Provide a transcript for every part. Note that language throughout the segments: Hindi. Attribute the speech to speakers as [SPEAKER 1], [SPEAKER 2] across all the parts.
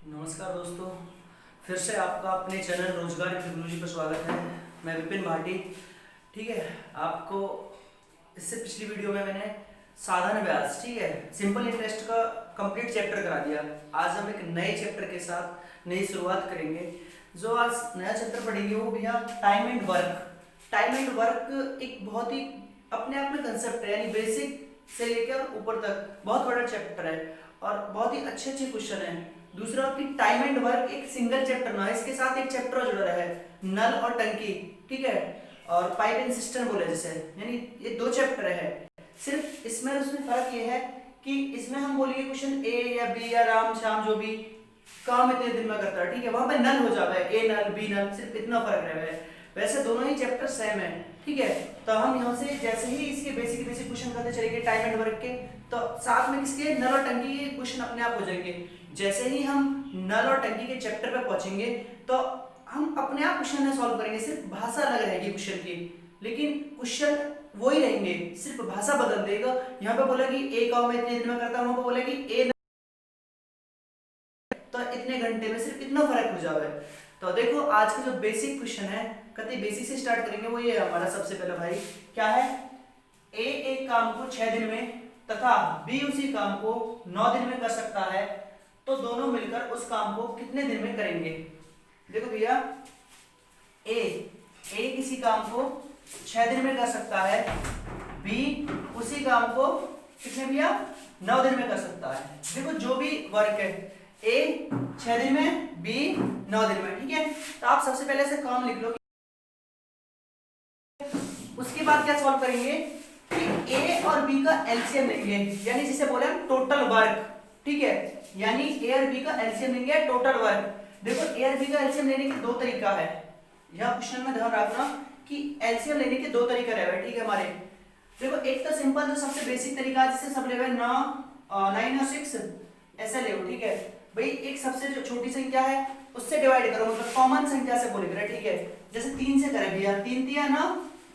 [SPEAKER 1] नमस्कार दोस्तों, फिर से आपका अपने चैनल रोजगार की गुरुजी पर स्वागत है। मैं विपिन भाटी। ठीक है, आपको इससे पिछली वीडियो में मैंने साधन ब्याज, ठीक है, सिंपल इंटरेस्ट का कंप्लीट चैप्टर करा दिया। आज हम एक नए चैप्टर के साथ नई शुरुआत करेंगे। जो आज नया चैप्टर पढ़ेंगे वो भैया time and work. Time and work एक बहुत ही अपने आप में कंसेप्ट है, यानी बेसिक से लेकर ऊपर तक बहुत बड़ा चैप्टर है और बहुत ही अच्छे अच्छे क्वेश्चन है। दूसरा कि टाइम एंड वर्क एक सिंगल चैप्टर ना है, इसके साथ एक चैप्टर जुड़ा है, नल और टंकी, ठीक है, और पाइप एंड सिस्टम बोले जैसे, यानी ये दो चैप्टर है। सिर्फ इसमें उसमें फर्क ये है कि इसमें हम बोलेंगे क्वेश्चन ए या बी या राम श्याम जो भी काम इतने दिन में करता है, ठीक है, वहां पे नल हो जाता है, ए नल बी नल, सिर्फ इतना फर्क रह है। वैसे दोनों ही चैप्टर सेम है, ठीक है। तो हम यहाँ से जैसे ही इसके बेसिक बेसिक क्वेश्चन करते चलेंगे टाइम एंड वर्क के, तो साथ में किसके नल और टंकी के क्वेश्चन अपने आप हो जाएंगे। जैसे ही हम नल और टंकी के चैप्टर पे पहुंचेंगे तो हम अपने आप क्वेश्चन में सॉल्व करेंगे। सिर्फ भाषा अलग रहेगी क्वेश्चन की, लेकिन क्वेश्चन वही रहेंगे, सिर्फ भाषा बदल देगा। यहाँ पे बोला कि ए काम मैं इतने दिन में करता हूँ, वहां पे बोला कि ए तो इतने घंटे में, सिर्फ इतना फर्क हो जावे। तो देखो आज का जो बेसिक क्वेश्चन है, कति बेसिक से स्टार्ट करेंगे, वो ये है हमारा सबसे पहला भाई। क्या है? ए एक काम को 6 दिन में तथा बी उसी काम को 9 दिन में कर सकता है, तो दोनों मिलकर उस काम को कितने दिन में करेंगे। देखो भैया, ए किसी काम को 6 दिन में कर सकता है, बी उसी काम को कितने भैया 9 दिन में कर सकता है। देखो जो भी वर्क है, ए 6 दिन में, बी 9 दिन में, ठीक है। तो आप सबसे पहले से काम लिख लो। उसके बाद क्या सॉल्व करेंगे कि ए और बी का एलसीएम लेंगे, यानी जिसे बोले हम टोटल वर्क, ठीक है, यानी ए और बी का एलसीएम लेंगे टोटल वर्क। देखो ए और बी का एलसीएम लेने के दो तरीका है, यह क्वेश्चन में ध्यान रखना कि एलसीएम लेने के दो तरीके रहे, ठीक है हमारे। देखो एक तो सिंपल जो सबसे बेसिक तरीका है जिससे सब ले 9 और 6 ऐसे ले, ठीक है भाई। एक सबसे जो छोटी संख्या है उससे डिवाइड करो, मतलब कॉमन संख्या से बोले, ठीक है। जैसे 3 से करें भैया, 3 तिया 9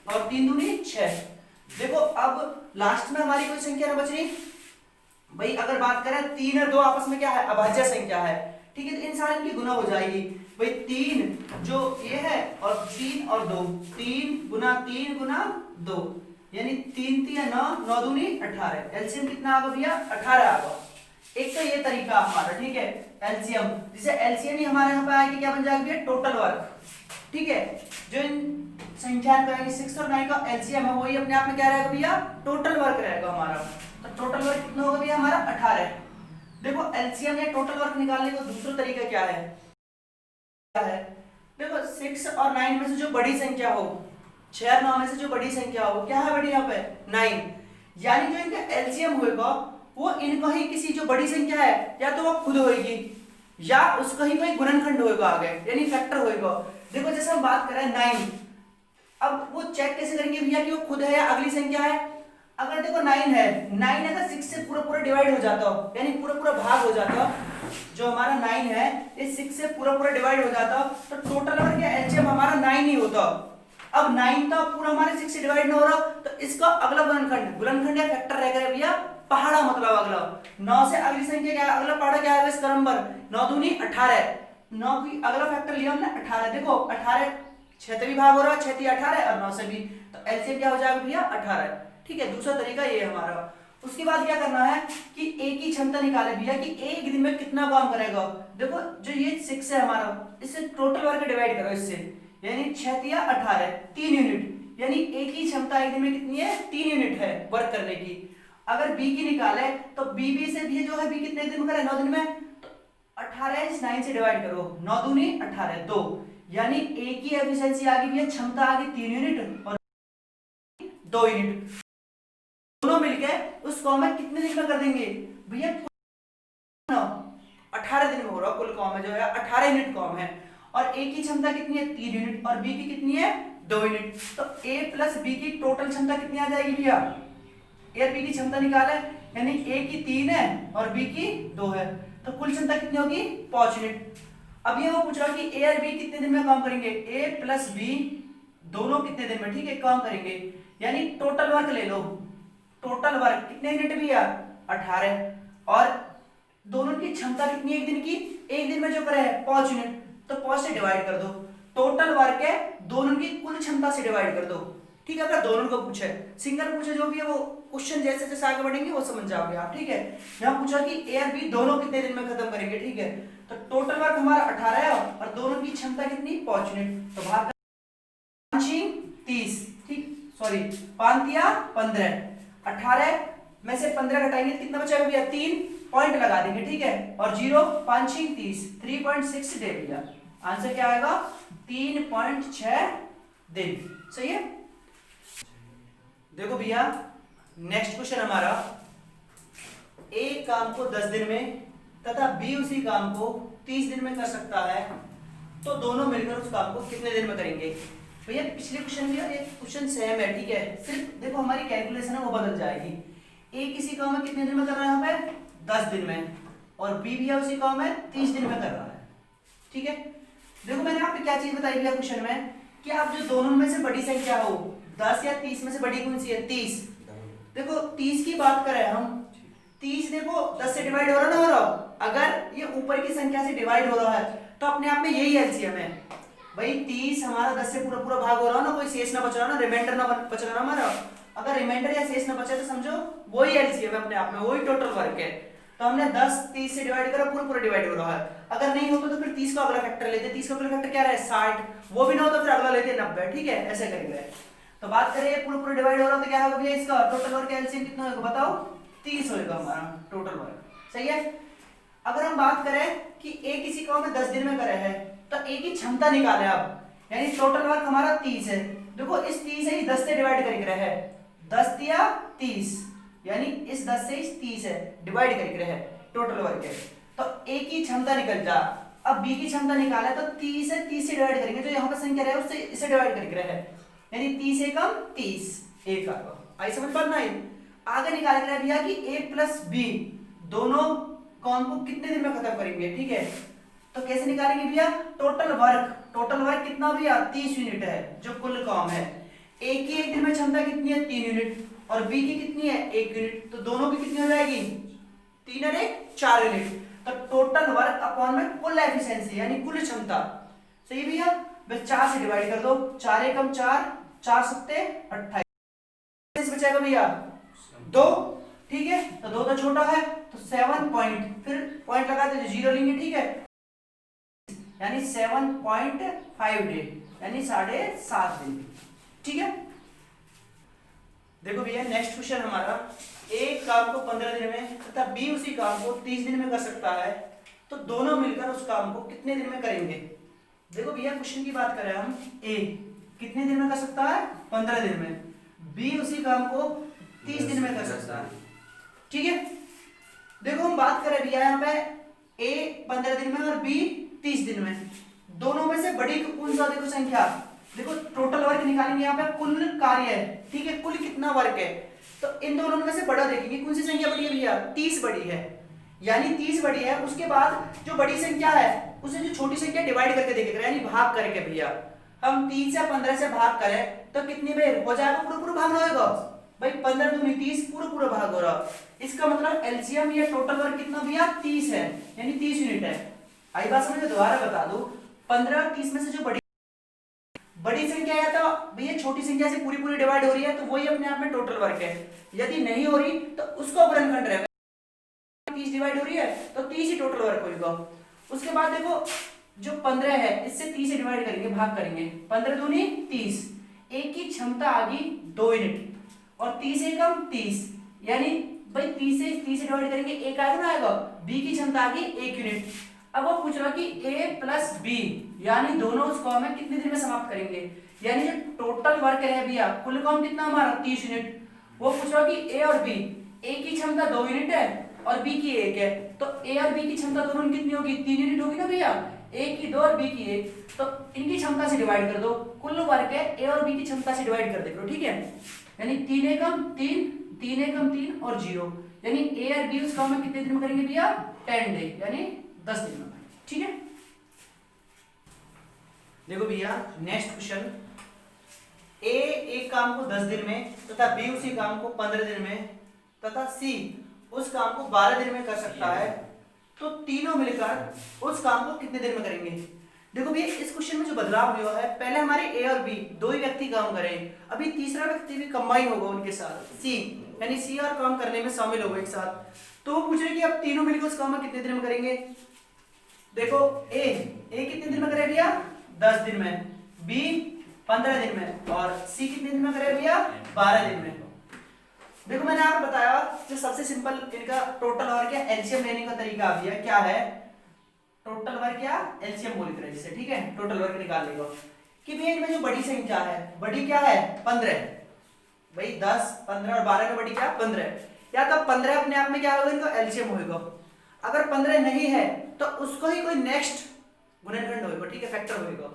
[SPEAKER 1] और 3 दूनी 6। देखो अब लास्ट में हमारी कोई संख्या ना बच रही भाई। अगर बात करें 3 और 2 आपस में क्या है, अभाज्य संख्या है, ठीक है। तो इन सारी की गुना हो जाएगी भाई। 3 जो ये है और 3 और 2, 3 गुना 2, यानी 3 तिया 9, 9 दूनी 18। एलसीएम कितना आ गया भैया 18 आ गया। एक तो ये तरीका हमारा, ठीक है, एलसीएम, जिसे एलसीएम ही हमारे यहाँ पे आएगी क्या बन जाएगा भैया टोटल वर्क, ठीक है। जो इन संख्या का 6 और 9 का एलसीएम है वही अपने आप में क्या रहेगा भैया टोटल वर्क रहेगा हमारा। तो टोटल वर्क कितना होगा भैया हमारा 18। देखो एलसीएम या टोटल वर्क निकालने का दूसरा तरीका क्या है, देखो 6 और 9 में से जो बड़ी संख्या हो, 6 और 9 में से जो बड़ी संख्या हो, क्या है बड़ी यहाँ पे 9, यानी जो इनका एलसीएम होगा वो इनका ही किसी जो बड़ी संख्या है या तो वो खुद होगी या उसका ही कोई गुणनखंड होगा आगे, यानी फैक्टर होगा। देखो जैसे हम बात करें 9, अब वो चेक कैसे करेंगे भैया कि वो खुद है या अगली संख्या है। अगर देखो 9 है, 9 अगर 6 से पूरा पूरा डिवाइड हो जाता हो, यानी पूरा पूरा भाग हो जाता हो, जो हमारा 9 है इस 6 से पूरा पूरा डिवाइड हो जाता हो, तो टोटल वर्क या एलसीएम हमारा 9 ही होता। अब 9 तो पूरा हमारे 6 से डिवाइड ना हो रहा, तो इसका अगला गुणनखंड या फैक्टर रहेगा भैया पहाड़ा, मतलब अगला 9 से अगली संख्या क्या है, अगला पहाड़ा क्या है इसका नंबर 9 दूनी 18, 9 की अगला फैक्टर लिया हमने 18। देखो 18 6 से भी भाग हो रहा है, 6 3 18 और 9 से भी, तो एलसीएम क्या हो जाएगा भैया 18, ठीक है। दूसरा तरीका ये है हमारा। उसके बाद क्या करना है कि ए की क्षमता निकाले भैया कि एक दिन में कितना काम करेगा। देखो जो ये 6 है हमारा, इससे टोटल वर्क डिवाइड करो इससे, यानी 6 तिया 18 3 यूनिट, यानी ए की क्षमता एक दिन में कितनी है 3 यूनिट है वर्क करने की। अगर बी की निकाले तो बी से भी जो है बी कितने दिन में करे 9 दिन में, तो 18 इस 9 से डिवाइड करो, 9 दूनी 18 2, यानी ए की एफिशिएंसी आ गई भैया, क्षमता आ गई 3 यूनिट और 2 यूनिट, दोनों मिलके उस काम में कितने दिन में कर देंगे भैया 18 दिन में हो रहा कुल काम है जो है 18 यूनिट काम है। और ए की क्षमता कितनी है 3 यूनिट और बी की कितनी है 2 यूनिट, तो ए प्लस बी की टोटल क्षमता कितनी आ जाएगी भैया, ए और बी की क्षमता निकाले, यानी ए की 3 है और बी की 2 है, तो कुल क्षमता कितनी होगी 5 यूनिट। अब ये वो पूछ रहा कि ए और बी कितने दिन में काम करेंगे, ए प्लस बी दोनों कितने दिन में, ठीक है, काम करेंगे, यानी टोटल वर्क ले लो। टोटल वर्क कितने यूनिट भैया 18, और दोनों की क्षमता कितनी है एक दिन की, एक दिन दिन में जो करे है 5 यूनिट, तो 5 से डिवाइड कर दो। टोटल वर्क है दोनों की कुल क्षमता से डिवाइड कर दो। ठीक है, अगर दोनों को पूछे, सिंगल पूछे जो भी है वो क्वेश्चन जैसे जैसे आगे बढ़ेंगे वो समझ जाओगे आप। ठीक है, यहाँ पूछा कि ए और बी दोनों कितने दिन में खत्म करेंगे। ठीक है, तो टोटल वर्क हमारा 18 है और दोनों की क्षमता कितनी 5 यूनिट, तो भाग 30, ठीक सॉरी 5 या 15, 18 में से 15 घटाएंगे तो कितना बचेगा भैया 3 पॉइंट लगा देंगे। ठीक है, और 0 5 30 3.6 डे भैया, आंसर क्या आएगा 3.6 दिन। सही है। देखो भैया नेक्स्ट क्वेश्चन हमारा, ए काम को 10 दिन में तथा बी उसी काम को 30 दिन में कर सकता है, तो दोनों मिलकर उस काम को कितने दिन में करेंगे। भैया पिछले क्वेश्चन में ये क्वेश्चन सेम है। ठीक है, सिर्फ देखो हमारी कैलकुलेशन है वो बदल जाएगी। ए किसी काम में कितने दिन में कर रहा है यहाँ पे 10 दिन में, और बी भी उसी काम में 30 दिन में कर रहा है। ठीक है, देखो मैंने आपको क्या चीज बताई भैया क्वेश्चन में कि आप जो दोनों में से बड़ी संख्या हो 10 या 30 में से बड़ी कौन सी है 30। देखो 30 की बात करें हम, 30 देखो 10 से डिवाइड हो रहा ना हो रहा, अगर ये ऊपर की संख्या से डिवाइड हो रहा है तो अपने आप में यही एलसीएम है भाई। 30 हमारा 10 से पूरा पूरा भाग हो रहा ना, कोई शेष ना बच रहा ना, रिमाइंडर ना बच रहा ना हमारा। अगर रिमाइंडर या शेष ना बचे तो समझो वही एलसीएम है अपने आप में, वही टोटल वर्क है। तो हमने 10 30 से डिवाइड करा, पूरा पूरा डिवाइड हो रहा है। अगर नहीं होता तो फिर 30 का अगला फैक्टर लेते, 30 का अगला फैक्टर क्या रहा है 60, वो भी ना हो तो फिर अगला लेते 90। ठीक है, ऐसे करेंगे। तो बात करें ये पूरा पूरा डिवाइड हो रहा तो क्या होगा भैया इसका टोटल वर्क एलसीएम कितना होगा बताओ 30 होगा हमारा टोटल वर्क। सही है। अगर हम बात करें कि ए किसी काम में 10 दिन में करे है तो ए की क्षमता निकाले आप, यानी टोटल वर्क हमारा 30 है। देखो इस 30 है 10 से डिवाइड करके रहे है, 10 दिया 30, यानी इस 10 से इस 30 है डिवाइड करके रहे टोटल वर्क है, तो ए की क्षमता निकल जा। अब बी की क्षमता निकाला तो 30 है 30 से डिवाइड करेंगे, जो यहाँ पर संख्या रहे उससे इसे डिवाइड करके रहे, यानी 30 एकम 30 एक आई समझ पाना है। आगे निकाल रहे भैया कि a प्लस बी दोनों काम को कितने दिन में खत्म करेंगे। ठीक है, तो कैसे निकालेंगे भैया टोटल वर्क कितना भैया 30 यूनिट है जो कुल काम है। a की एक दिन में क्षमता कितनी है 3 यूनिट और b की कितनी है 1 यूनिट, तो दोनों की कितनी हो जाएगी 3 और 1 4 यूनिट। तो टोटल वर्क अपॉन में कुल एफिशिएंसी यानी कुल क्षमता। सही भैया, बस 4 से डिवाइड कर दो, 4 एकम 4 4 सत्ते 28 बचेगा भैया 2। ठीक है, तो 2 तो छोटा है तो 7 पॉइंट, फिर पॉइंट लगाते तो 0 लेंगे। ठीक है, यानी 7.5 डे यानी 7.5 दिन। ठीक है, देखो भैया नेक्स्ट क्वेश्चन हमारा, एक काम को 15 दिन में तथा बी उसी काम को 30 दिन में कर सकता है, तो दोनों मिलकर उस काम को कितने दिन में करेंगे। देखो भैया क्वेश्चन की बात करें हम, ए कितने दिन में कर सकता है 15 दिन में, बी उसी काम को 30 दिन में कर सकता है। ठीक है, देखो हम बात करें भैया यहाँ पे ए 15 दिन में और बी 30 दिन में, दोनों में से बड़ी कौन सा देखो संख्या, देखो टोटल वर्क निकालेंगे यहाँ पे कुल कार्य है। ठीक है, कुल कितना वर्क है, तो इन दोनों में से बड़ा देखेंगे कौन सी संख्या बड़ी है भैया 30 बड़ी है, यानी 30 बड़ी है। उसके बाद जो बड़ी संख्या है उसे जो छोटी संख्या डिवाइड करके देखेंगे, यानी भाग करके भैया हम 30 या 15 से भाग करें तो कितनी बार हो जाएगा पूरा पूरा भाग होगा भाई, 15 दूनी 30 पूरा पूरा भाग हो रहा। इसका मतलब एलसीएम या टोटल वर्क कितना भैया 30 है, यानी 30 यूनिट है। आई बात समझ में, दोबारा बता दूं 15 और 30 में से जो बड़ी संख्या है तो भैया छोटी संख्या से पूरी पूरी डिवाइड हो रही है, तो वही अपने आप में टोटल वर्क है। यदि नहीं हो रही तो उसको गुणनखंड रहेगा, 30 डिवाइड हो रही है तो 30 ही टोटल वर्क होगा। उसके बाद देखो जो 15 है इससे 30 से डिवाइड करेंगे, भाग करेंगे, 15 दूनी 30, एक की क्षमता आ गई 2 यूनिट और 30 एकम 30, यानी भाई 30 से डिवाइड करेंगे एक आएगा ना आएगा, बी की क्षमता आ गई 1 यूनिट। अब वो पूछ रहा कि a प्लस बी यानी दोनों उस काम में कितने दिन में समाप्त करेंगे, यानी जो टोटल वर्क है भैया कुल काम कितना हमारा 30 यूनिट। वो पूछ रहा कि a और b, a की क्षमता 2 यूनिट है और b की 1 है, तो a और b की क्षमता दोनों कितनी होगी 3 यूनिट होगी ना भैया, a की 2 और b की 1, तो इनकी क्षमता से डिवाइड कर दो, कुल वर्क है a और b की क्षमता से डिवाइड कर दो। ठीक है, यानी 3 एकम 3 3 एकम 3 और 0, यानी a और b उस काम में कितने दिन में करेंगे भैया 10 डे यानी 10 दिन में। ठीक है, देखो भैया नेक्स्ट क्वेश्चन, ए एक काम को 10 दिन में तथा बी उसी काम को 15 दिन में तथा सी उस काम को 12 दिन में कर सकता है, तो तीनों मिलकर उस काम को कितने देर में करेंगे। देखो भैया इस क्वेश्चन में जो बदलाव हुआ है, पहले हमारे ए और बी दो ही व्यक्ति काम करें, अभी तीसरा व्यक्ति भी कंबाइन होगा उनके साथ, सी, यानी सी और काम करने में शामिल होगा एक साथ। तो वो पूछ रहे कि अब तीनों मिलकर उस काम में कितने दिन में करेंगे। देखो ए कितने दिन में करे भैया 10 दिन में, बी 15 दिन में, और सी कितने दिन में करे भैया 12 दिन में। देखो मैंने आपको बताया जो सबसे सिंपल इनका टोटल वर्क या एलसीएम लेने का तरीका भैया क्या है, टोटल वर्क या एलसीएम बोल रहे जिसे, ठीक है, टोटल वर्क निकालने को कि भैया इनमें जो बड़ी संख्या है, बड़ी क्या है 15, भाई 10 15 और 12 का बड़ी क्या 15, या तो 15 अपने आप में क्या होगा इनका एलसीएम होगा। अगर 15 नहीं है तो उसको ही कोई नेक्स्ट गुणनखंड होगा, ठीक है, फैक्टर होगा।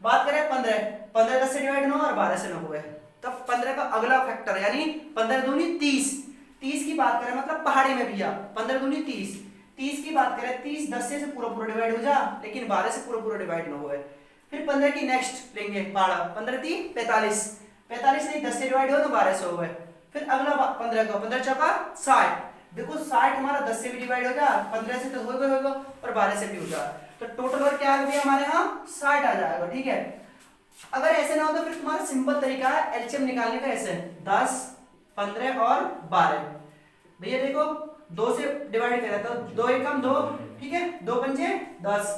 [SPEAKER 1] बात करें 15 10 से डिवाइड 9 और 12 से 9 हुए, तब 15 का अगला फैक्टर यानी 15 दूनी 30 की बात करें मतलब पहाड़ी में भैया 15 दूनी 30 की बात करें 30 10 से पूरा पूरा डिवाइड हो जा, लेकिन 12 से पूरा पूरा डिवाइड ना होए। फिर 15 की नेक्स्ट लेंगे पहाड़ा, 15 3 45 नहीं 10 से डिवाइड हो तो 12 से होए। फिर अगला 15 का 15 चौका 60, देखो 60 हमारा 10 से भी डिवाइड हो जा, 15 से तो होगा और 12 से भी हो जा, तो टोटल वर्क क्या आ गया हमारे यहाँ 60 आ जाएगा, ठीक है। अगर ऐसे ना हो तो फिर तुम्हारा सिंपल तरीका है एलसीएम निकालने का, ऐसे 10 15 और 12। भैया देखो 2 से डिवाइड करें तो 2 एकम 2, ठीक है, 2 पंजे 10,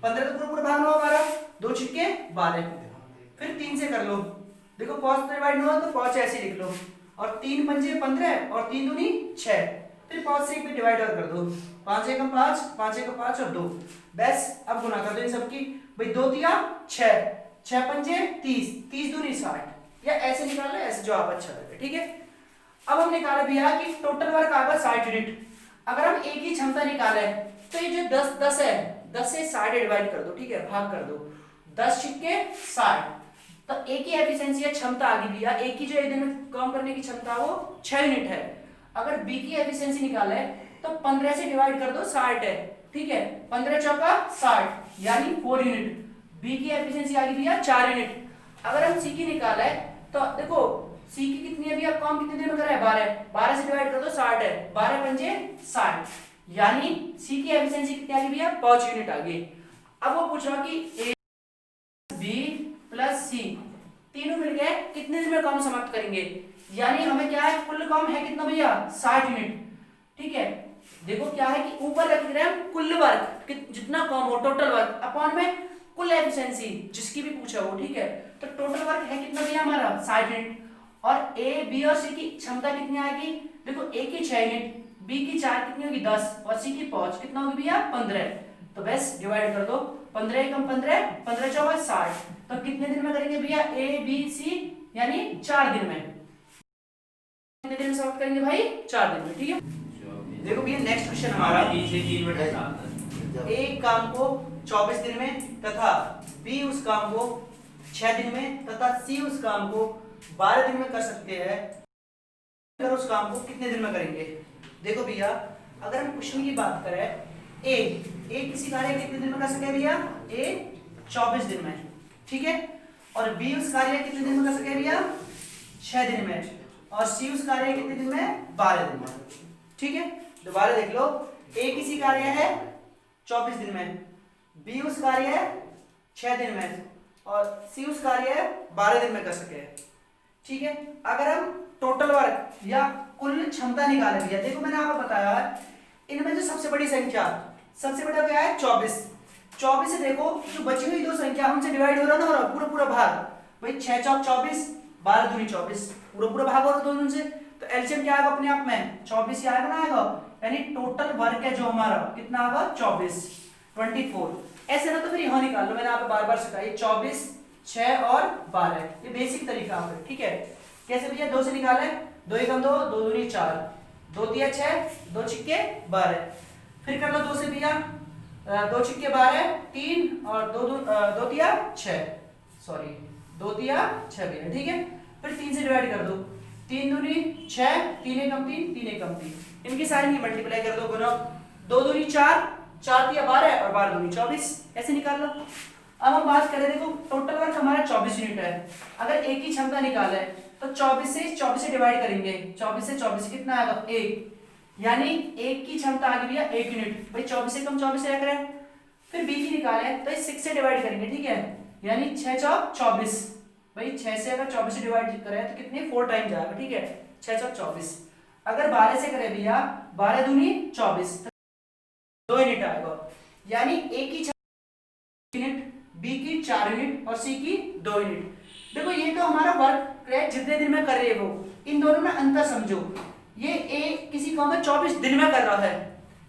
[SPEAKER 1] 15 तो पूरा पूरा भाग लो हमारा, 2 छिक्के 12, फिर 3 से कर लो, देखो 5 से डिवाइड ना हो तो 5 ऐसे लिख लो, और 3 पंजे 15 और 3 दूनी 6, फिर 5 से एक भी डिवाइड और कर दो, 5 एकम 5 5 एकम 5 और 2, बस अब गुना कर दो इन सबकी, भाई 2 तिया 6 6 पंजे 30 दूनी 60, या ऐसे निकाल लो, ऐसे जो आप अच्छा लगे, ठीक है। अब हम निकाले भैया कि टोटल वर्क आएगा 60 यूनिट। अगर हम एक ही क्षमता निकाले तो ये जो 10 है 10 से 60 डिवाइड कर दो, ठीक है, भाग कर दो, 10 छिक्के 60, तो एक ही एफिशिएंसी है क्षमता आ गई भैया, एक ही जो एक दिन में काम करने की क्षमता वो 6 यूनिट है। अगर बी की एफिशिएंसी निकाले तो 15 से डिवाइड कर दो 60 है, ठीक है, 15 चौका 60 यानी 4 यूनिट, बी की एफिशिएंसी आ गई भैया 4 यूनिट। अगर हम सी की निकाले तो देखो सी की कितनी है भैया, काम कितने दिन में करा है 12 से डिवाइड कर दो 60 है, 12 पंजे 60, यानी सी की एफिशिएंसी कितनी आ गई भैया 5 यूनिट आ गई। अब वो पूछा कि ए बी प्लस सी तीनों मिलकर कितने दिन में काम समाप्त करेंगे, यानी हमें क्या है कुल काम है कितना भैया 60 यूनिट, ठीक है। देखो क्या है कि ऊपर रख रहे हैं कुल वर्क जितना काम हो टोटल वर्क अपॉन में कुल एफिशिएंसी जिसकी भी पूछा हो, ठीक है, तो टोटल वर्क है कितना भैया हमारा 60 यूनिट, और ए बी और सी की क्षमता कितनी आएगी, देखो ए की 6 यूनिट, बी की 4 कितनी होगी 10 और सी की 5 कितना होगी भैया 15, तो बस डिवाइड कर दो, 15 एकम 15 15 चौका 60, तो कितने दिन में करेंगे भैया ए बी सी, यानी 4 दिन में, कितने दिन में समाप्त करेंगे भाई 4 दिन में, ठीक है। देखो भैया नेक्स्ट क्वेश्चन हमारा, एक काम को 24 दिन में तथा बी उस काम को 6 दिन में तथा सी उस काम को 12 दिन में कर सकते हैं, अगर उस काम को कितने दिन में करेंगे। देखो भैया अगर हम क्वेश्चन की बात करें ए किसी कार्य कितने दिन में कर सके भैया, ए 24 दिन में, ठीक है, और बी उस कार्य कितने दिन में कर सके भैया 6 दिन में, और सी उस कार्य कितने दिन में 12 दिन में, ठीक है। दोबारा देख लो, ए किसी कार्य है 24 दिन में, बी उस कार्य है 6 दिन में, और सी उस कार्य है 12 दिन में कर सके, ठीक है। अगर हम टोटल वर्क या कुल क्षमता निकाले भैया, देखो मैंने आपको बताया इनमें जो सबसे बड़ी संख्या सबसे बड़ा क्या है 24 से देखो जो बची हुई दो संख्या उनसे डिवाइड हो रहा ना, हो रहा पूरा पूरा भाग, भाई 6 चौक 24 12 दूनी 24 पूरा पूरा भाग हो रहा दोनों से, तो एलसीएम क्या आएगा अपने आप में 24 ही आएगा ना, आएगा, यानी टोटल वर्क है जो हमारा कितना आएगा 24 ऐसे ना, तो फिर यहाँ निकाल लो, मैंने आपको बार बार सिखाया 24 6 और 12, ये बेसिक तरीका है, ठीक है। कैसे भैया 2 से निकाले, 2 एकम 2 2 दूनी 4 2 तिया 6 2 छिक्के 12, फिर कर लो 2 से भैया 2 छिक्के 12 3 और 2 तिया 6 सॉरी 2 तिया 6 भैया, ठीक है। फिर 3 से डिवाइड कर दो, 3 दूनी 6 3 एकम 3 3 एकम 3, इनकी सारी की मल्टीप्लाई कर दो, गुना 2 दूनी 4 4 तिया 12 और 12 दूनी 24, ऐसे निकाल लो। अब हम बात करें, देखो टोटल वर्क हमारा 24 यूनिट है, अगर एक ही क्षमता निकाले तो 24 से डिवाइड करेंगे, 24 से 24 कितना आएगा 1, यानी एक की क्षमता आ गई भैया 1 यूनिट। भाई 24 से कम 24 से रह, फिर बी की निकाले तो इस 6 से डिवाइड करेंगे, ठीक है, यानी 6 चौक 24। भाई 6 से अगर 24 से डिवाइड करें तो कितने 4 टाइम जाएगा, ठीक है, 6 चौक 24। अगर 12 से करें भैया 12 दूनी 24, 2 यूनिट आएगा, यानी ए की यूनिट, बी की 4 यूनिट और सी की 2 यूनिट। देखो ये तो हमारा वर्क जितने दिन में कर रहे हो, इन दोनों में अंतर समझो। ये ए किसी काम में 24 दिन में कर रहा है,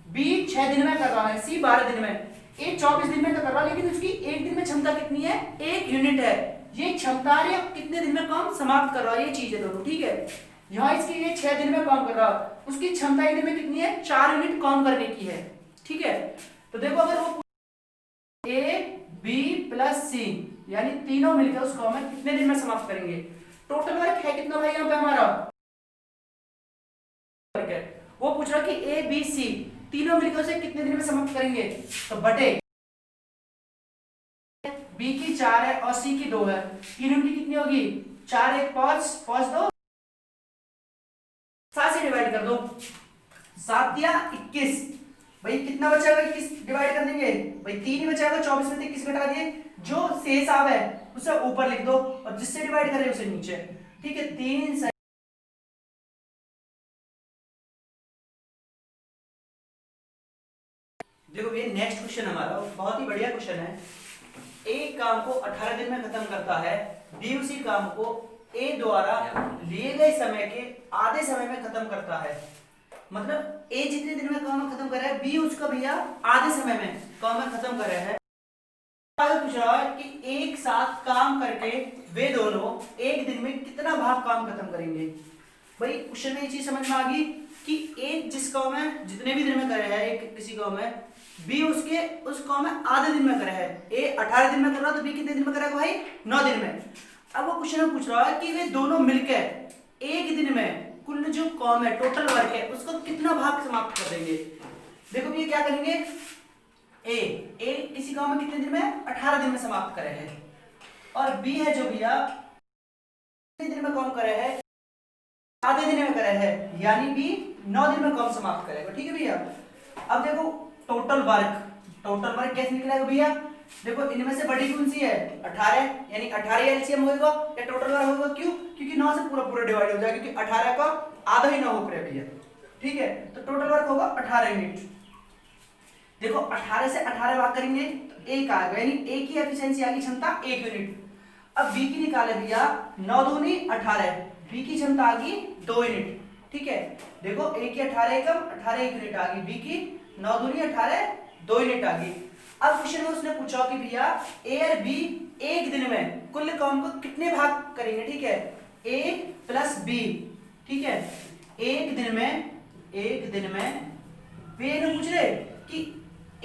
[SPEAKER 1] बी 6 दिन में कर रहा है, सी 12 दिन में। ए 24 दिन में तो कर रहा है, लेकिन उसकी एक दिन में क्षमता कितनी है, 1 यूनिट है। ये क्षमता है कितने दिन में काम समाप्त कर रहा है, ये चीज है दोनों, ठीक है। यहाँ इसकी ये 6 दिन में काम कर रहा है, उसकी क्षमता एक दिन में कितनी है, 4 यूनिट काम करने की है, ठीक है। तो देखो अगर वो ए बी प्लस सी यानी तीनों मिलकर उस काम में कितने दिन में समाप्त करेंगे। टोटल वर्क है कितना भाई यहाँ पे हमारा, वो पूछ रहा कि ए बी सी तीनों मिलकर उसे कितने दिन में समाप्त करेंगे, तो बटे बी की 4 है और सी की 2 है, तीनों की कितनी होगी, 4 1 5 5 2 7 से डिवाइड कर दो, 7 दिया 21। भाई कितना बचेगा, 21 डिवाइड कर देंगे, भाई 3 ही बचेगा, 24 में से 21 घटा दिए, जो शेष आवे उसे ऊपर लिख दो और जिससे डिवाइड करें उसे नीचे, ठीक है। 3 देखो ये नेक्स्ट क्वेश्चन हमारा बहुत ही बढ़िया क्वेश्चन है। ए काम को 18 दिन में खत्म करता है, बी उसी काम को ए द्वारा लिए गए समय के आधे समय में खत्म करता है। मतलब ए जितने दिन में काम खत्म कर रहा है, बी उसका भैया आधे समय में काम खत्म कर रहा है। पूछ रहा है कि एक साथ काम करके वे दोनों एक दिन में कितना भाग काम खत्म करेंगे। भाई क्वेश्चन में ये चीज समझ में आ गई कि एक जिस काम में जितने भी दिन में करे है, एक किसी काम में बी उसके उस काम में आधे दिन में करे है। ए 18 दिन में कर रहा तो बी कितने दिन में करेगा भाई, 9 दिन में। अब वो क्वेश्चन में पूछ रहा है कि वे दोनों मिलकर एक दिन में कुल जो काम है, टोटल वर्क है, उसको कितना भाग समाप्त कर देंगे। देखो ये क्या करेंगे, ए किसी काम में कितने दिन में 18 दिन में समाप्त करे है, और बी है जो भैया कितने दिन में काम करे है, आधे दिन में करे है, यानी बी 9 दिन में काम समाप्त करेगा, ठीक है भैया। अब देखो टोटल वर्क कैसे निकलेगा भैया, देखो इनमें से बड़ी कौन सी है, 18, यानी 18 एलसीएम होगा या टोटल वर्क होगा, क्यों, क्योंकि 9 से पूरा डिवाइड हो जाएगा, क्योंकि 18 का आधा ही 9 हो रहा है भैया, ठीक है। तो टोटल वर्क होगा 18 यूनिट। देखो 18 से 18 भाग करेंगे तो 1 आएगा, यानी ए की एफिशिएंसी आ गई क्षमता 1 यूनिट। अब बी की निकाले भैया, 9 दूनी 18, बी की क्षमता आ गई 2 यूनिट, ठीक है। देखो ए की 18 एकम 18 1 यूनिट आ गई, बी की 9 दूनी 18 2 यूनिट आ गई। अब क्वेश्चन में उसने पूछा कि भैया ए और बी एक दिन में कुल काम को कितने भाग करेंगे, ठीक है, ए प्लस बी, ठीक है। एक दिन में वे पूछ रहे कि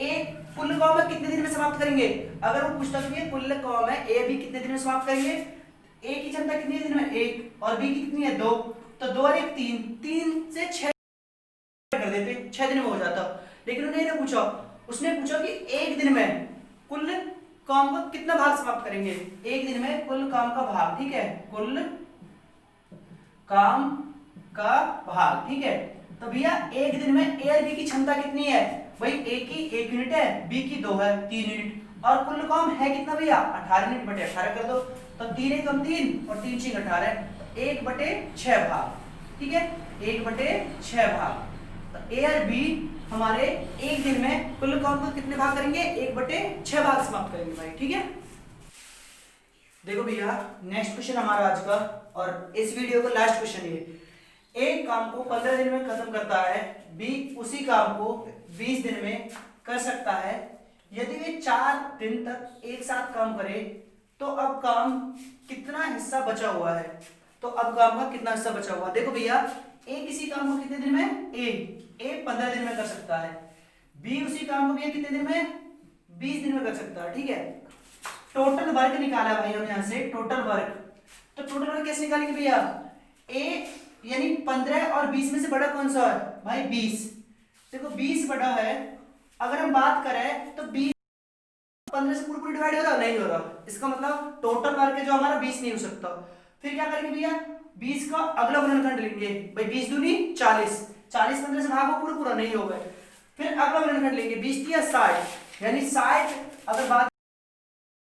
[SPEAKER 1] ए कुल काम है कितने दिन में समाप्त करेंगे। अगर वो पूछता कि कुल काम है ए बी कितने दिन में समाप्त करेंगे, ए की क्षमता कितनी दिन में 1 और बी की कितनी है 2, तो 2 और 1 3 से 6 कर देते, 6 दिन में हो जाता। लेकिन उन्हें पूछा, उसने पूछा कि एक दिन में कुल काम को कितना भाग समाप्त करेंगे, एक दिन में कुल काम का भाग, ठीक है, कुल काम का भाग, ठीक है। तो भैया एक दिन में ए और बी की क्षमता कितनी है, भाई ए की 1 यूनिट है, बी की 2 है 3 यूनिट, और कुल काम है कितना भैया 18 यूनिट बटे 18 कर दो, तो 3 एकम 3 और 3 6 18, 1/6 भाग, ठीक है, 1/6 भाग। तो ए और बी हमारे एक दिन में कुल काम को कितने भाग करेंगे, 1/6 भाग समाप्त करेंगे भाई, ठीक है। देखो भैया नेक्स्ट क्वेश्चन हमारा आज का, और इस वीडियो का लास्ट क्वेश्चन ये, एक काम को 15 दिन में खत्म करता है, बी उसी काम को 20 दिन में कर सकता है। यदि वे 4 दिन तक एक साथ काम करे तो अब काम कितना हिस्सा बचा हुआ है, तो अब काम का कितना हिस्सा बचा हुआ। देखो भैया ए किसी काम को कितने दिन में, ए 15 दिन में कर सकता है, बी उसी काम को भी कितने दिन में 20 दिन में कर सकता है, ठीक है। टोटल वर्क निकाला भाई हम यहाँ से, टोटल वर्क, तो टोटल वर्क कैसे निकालेंगे भैया, ए यानी 15 और 20 में से बड़ा कौन सा है भाई 20। देखो 20 बड़ा है, अगर हम बात करें तो 20 15 से पूरी डिवाइड हो रहा नहीं हो रहा, इसका मतलब टोटल वर्क जो हमारा 20 नहीं हो सकता। फिर क्या करेंगे भैया, 20 का अगला गुणनखंड लेंगे भाई, 20 दूनी 40, 40 15 से भागो पूरा पूरा नहीं होगा। फिर अगला मेथड लेंगे 20 या 60, यानी 60 अगर बात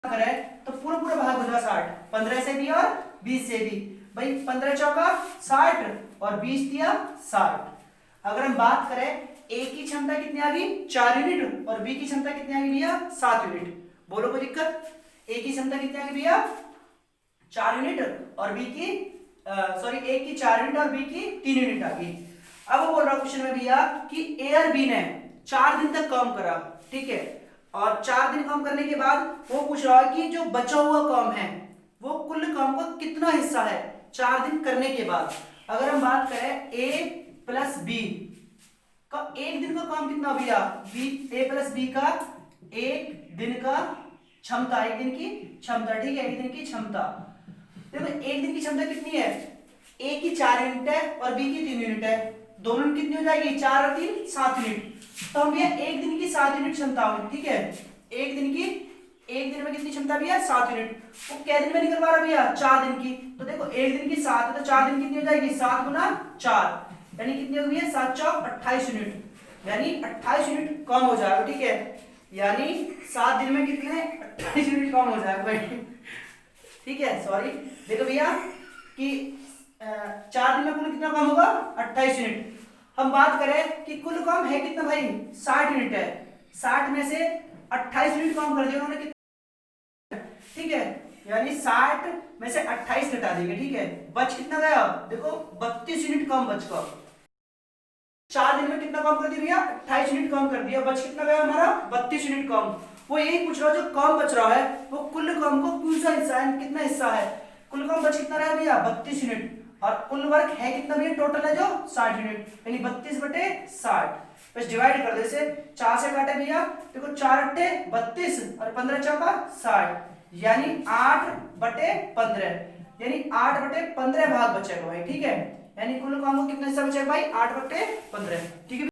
[SPEAKER 1] करें तो पूरा पूरा भाग हो जाएगा 60, 15 से भी और 20 से भी। भाई 15 चौका 60 और 20 दिया 60। अगर हम बात करें ए की क्षमता कितनी आ गई 4 यूनिट और बी की क्षमता कितनी आ गई भैया 7 यूनिट। बोलो कोई दिक्कत? ए की क्षमता कितनी आ गई भैया 4 यूनिट और बी की ए की 4 यूनिट और बी की 3 यूनिट आ गई। अब वो बोल रहा क्वेश्चन में भैया कि ए और बी ने 4 दिन तक काम करा, ठीक है, और 4 दिन काम करने के बाद वो पूछ रहा है कि जो बचा हुआ काम है वो कुल काम का कितना हिस्सा है 4 दिन करने के बाद। अगर हम बात करें ए प्लस बी का एक दिन का काम कितना भैया ए प्लस बी का एक दिन का क्षमता, एक दिन की क्षमता, ठीक है, एक दिन की क्षमता। देखो एक दिन की क्षमता कितनी है, ए की 4 यूनिट है और बी की 3 यूनिट है, दोनों में कितनी हो जाएगी 4 और 3 7 यूनिट। तो हम भैया एक दिन की 7 यूनिट क्षमता होगी, ठीक है, एक दिन में कितनी क्षमता भैया 7 यूनिट। वो कै दिन में निकलवा रहा भैया 4 दिन की। तो देखो एक दिन की 7 है तो 4 दिन कितनी हो जाएगी 7 गुना 4, यानी कितनी होगी भैया 7 चौक 28 यूनिट, यानी 28 यूनिट कम हो जाएगा, ठीक है, यानी 7 दिन में कितने 28 यूनिट कम हो जाएगा भाई, ठीक है, सॉरी। देखो भैया कि 4 दिन में कुल कितना कम होगा 28 यूनिट। हम बात करें कि कुल काम है कितना भाई 60 यूनिट है, 60 में से 28 यूनिट काम कर दिया उन्होंने, ठीक है, यानी 60 में से 28 घटा देंगे, ठीक है, बच कितना गया देखो 32 यूनिट कम बच का। 4 दिन में कितना काम कर दिया भैया 28 यूनिट कम कर दिया, बच कितना गया हमारा 32 यूनिट कम। वो यही पूछ रहा है जो कम बच रहा है वो कुल काम को कौन सा हिस्सा है, कितना हिस्सा है, कुल काम बच कितना रहा भैया 32 यूनिट, और कुल वर्क है कितना भैया टोटल है जो 60 यूनिट, यानी 32/60। बस डिवाइड कर दो इसे, 4 से काटे भैया, देखो 4 अट्ठे 32 और 15 चौका 60, यानी 8/15, यानी 8/15 भाग बचेगा भाई, ठीक है, यानी कुल काम को कितना हिस्सा बचेगा भाई 8/15, ठीक है।